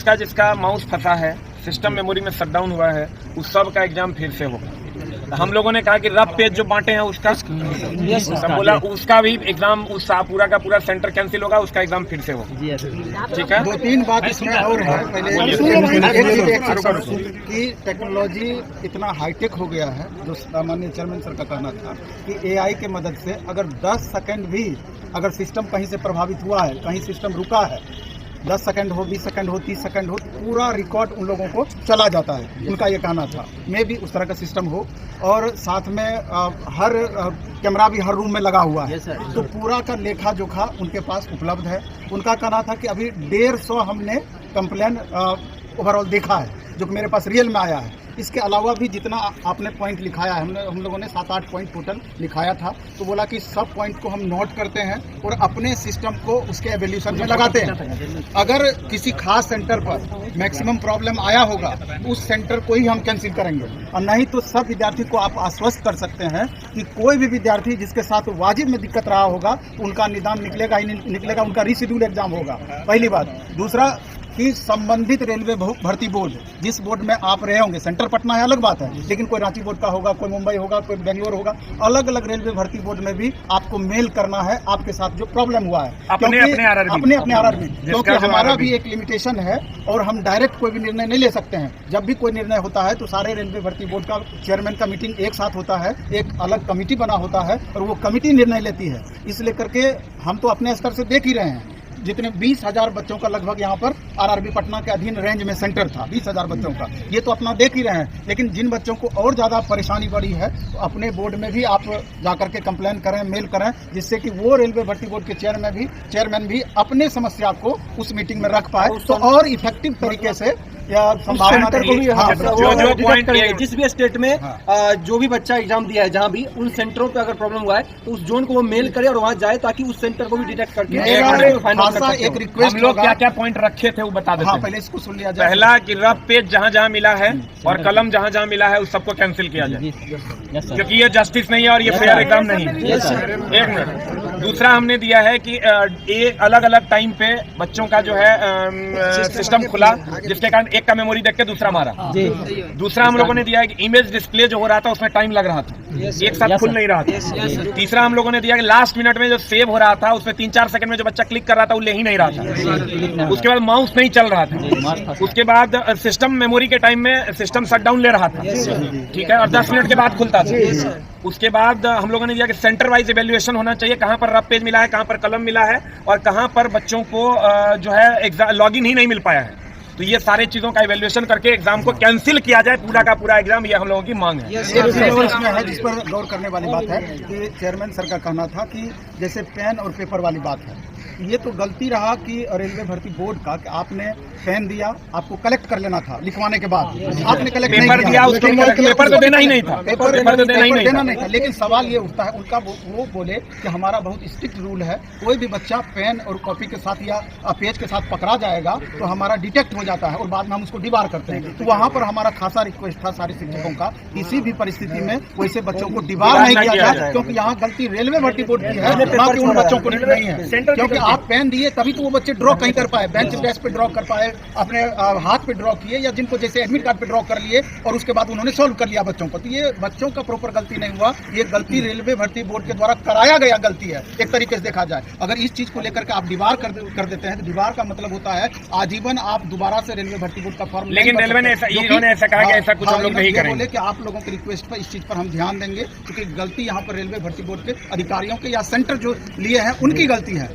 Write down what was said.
जिसका जिसका माउस फंसा है, सिस्टम मेमोरी में शटडाउन हुआ है, उस सब का एग्जाम फिर से होगा। हम लोगों ने कहा कि रफ पेज जो बांटे हैं उसका बोला उसका भी एग्जाम उस पूरा का पूरा सेंटर कैंसिल होगा, उसका एग्जाम फिर से होगा। ठीक है, 2-3 बात इसमें और है। पहले कि टेक्नोलॉजी इतना हाईटेक हो गया है, जो सामान्य चेयरमैन सर का कहना था कि एआई के मदद से अगर 10 सेकंड भी अगर सिस्टम कहीं से प्रभावित हुआ है, कहीं सिस्टम रुका है, 10 सेकंड हो, 20 सेकंड हो, 30 सेकंड हो, पूरा रिकॉर्ड उन लोगों को चला जाता है। उनका ये कहना था मैं भी उस तरह का सिस्टम हो, और साथ में हर कैमरा भी हर रूम में लगा हुआ है, तो पूरा का लेखा जोखा उनके पास उपलब्ध है। उनका कहना था कि अभी 150 हमने कंप्लेन ओवरऑल देखा है, जो कि मेरे पास रियल में आया है। इसके अलावा भी जितना आपने पॉइंट लिखाया है, हम लोगों ने 7-8 पॉइंट टोटल लिखाया था, तो बोला कि सब पॉइंट को हम नोट करते हैं और अपने सिस्टम को उसके एवोल्यूशन में लगाते हैं। अगर किसी खास सेंटर पर मैक्सिमम प्रॉब्लम आया होगा, उस सेंटर को ही हम कैंसिल करेंगे, और नहीं तो सब विद्यार्थी को आप आश्वस्त कर सकते हैं कि कोई भी विद्यार्थी जिसके साथ वाजिब में दिक्कत रहा होगा, उनका निदान निकलेगा ही निकलेगा, उनका रीशेड्यूल एग्जाम होगा। पहली बात। दूसरा कि संबंधित रेलवे भर्ती बोर्ड, जिस बोर्ड में आप रहे होंगे, सेंटर पटना है अलग बात है, लेकिन कोई रांची बोर्ड का होगा, कोई मुंबई होगा, कोई बेंगलोर होगा, अलग अलग रेलवे भर्ती बोर्ड में भी आपको मेल करना है आपके साथ जो प्रॉब्लम हुआ है, अपने आरआरबी, क्योंकि हमारा भी एक लिमिटेशन है और हम डायरेक्ट कोई भी निर्णय नहीं ले सकते हैं। जब भी कोई निर्णय होता है तो सारे रेलवे भर्ती बोर्ड का चेयरमैन का मीटिंग एक साथ होता है, एक अलग कमेटी बना होता है और वो कमेटी निर्णय लेती है। इसलिए करके हम तो अपने स्तर से देख ही रहे हैं, जितने 20,000 बच्चों का लगभग यहाँ पर आरआरबी पटना के अधीन रेंज में सेंटर था, 20,000 बच्चों का, ये तो अपना देख ही रहे हैं। लेकिन जिन बच्चों को और ज़्यादा परेशानी बढ़ी है, तो अपने बोर्ड में भी आप जाकर के कंप्लेन करें, मेल करें, जिससे कि वो रेलवे भर्ती बोर्ड के चेयरमैन भी अपने समस्या को उस मीटिंग में रख पाए, तो और इफेक्टिव तरीके से या संभावना को भी जिस भी स्टेट में जो भी बच्चा एग्जाम दिया है, जहाँ भी उन सेंटरों पे अगर प्रॉब्लम हुआ है, तो उस जोन को वो मेल करे और वहाँ जाए, ताकि उस सेंटर को भी डिटेक्ट करके एक रिक्वेस्ट। हम लोग क्या क्या पॉइंट रखे थे वो बता देते हैं। पहले इसको सुन लिया जाए। पहला कि रफ पेज जहाँ जहाँ मिला है और कलम जहाँ जहाँ मिला है उस सबको कैंसिल किया जाए, क्योंकि ये जस्टिस नहीं है और ये फेयर एग्जाम नहीं है। एक मिनट। दूसरा हमने दिया है कि एक अलग अलग टाइम पे बच्चों का जो है सिस्टम खुला, जिसके कारण एक का मेमोरी देख के दूसरा मारा। दूसरा हम लोगों ने दिया है कि इमेज डिस्प्ले जो हो रहा था उसमें टाइम लग रहा था, एक साथ खुल नहीं रहा था। तीसरा हम लोगों ने दिया कि लास्ट मिनट में जो सेव हो रहा था उसमें 3-4 सेकंड में जो बच्चा क्लिक कर रहा था वो ले ही नहीं रहा था। उसके बाद माउस नहीं चल रहा था। उसके बाद सिस्टम मेमोरी के टाइम में सिस्टम शटडाउन ले रहा था, ठीक है, और 10 मिनट के बाद खुलता था। उसके बाद हम लोगों ने दिया कि सेंटर वाइज इवैल्यूएशन होना चाहिए, कहाँ पर रफ पेज मिला है, कहाँ पर कलम मिला है और कहाँ पर बच्चों को जो है लॉगिन ही नहीं मिल पाया है। तो ये सारे चीजों का इवैल्यूएशन करके एग्जाम को कैंसिल किया जाए, पूरा का पूरा एग्जाम, ये हम लोगों की मांग है। इसमें है जिस पर गौर करने वाली बात है कि चेयरमैन सर का कहना था कि जैसे पेन और पेपर वाली बात है, ये तो गलती रहा कि रेलवे भर्ती बोर्ड का कि आपने पेन दिया, आपको कलेक्ट कर लेना था लिखवाने के बाद, आपने कलेक्ट पेपर दिया, उसको पेपर तो देना ही नहीं था, पेपर तो देना नहीं था। लेकिन सवाल ये उठता है उनका, वो बोले कि हमारा बहुत स्ट्रिक्ट रूल है, कोई भी बच्चा पेन और कॉपी के साथ या पेज के साथ पकड़ा जाएगा तो हमारा डिटेक्ट हो जाता है और बाद में हम उसको डिबार करते हैं। तो वहाँ पर हमारा खासा रिक्वेस्ट था सारे शिक्षकों का, किसी भी परिस्थिति में वैसे बच्चों को डिबार नहीं किया जाए, क्योंकि यहाँ गलती रेलवे भर्ती बोर्ड की है, ना कि उन बच्चों को नहीं है। क्योंकि आप पेन दिए तभी तो वो बच्चे ड्रॉ कहीं कर पाए, बेंच डेस्क पे ड्रॉ कर पाए, अपने हाथ पे ड्रॉ किए, या जिनको जैसे एडमिट कार्ड पे ड्रॉ कर लिए और उसके बाद उन्होंने सॉल्व कर लिया बच्चों को। तो ये बच्चों का प्रॉपर गलती नहीं हुआ, ये गलती रेलवे भर्ती बोर्ड के द्वारा कराया गया गलती है, एक तरीके से देखा जाए। अगर इस चीज को लेकर के आप डिबार कर देते हैं, तो डिबार का मतलब होता है आजीवन आप दोबारा से रेलवे भर्ती बोर्ड का फॉर्म। लेकिन रेलवे ने ऐसा कहा कि ऐसा कुछ हम लोग नहीं करेंगे। बोले कि आप लोगों की रिक्वेस्ट पर इस चीज पर हम ध्यान देंगे, क्योंकि गलती यहाँ पर रेलवे भर्ती बोर्ड के अधिकारियों के या सेंटर जो लिए हैं उनकी गलती है।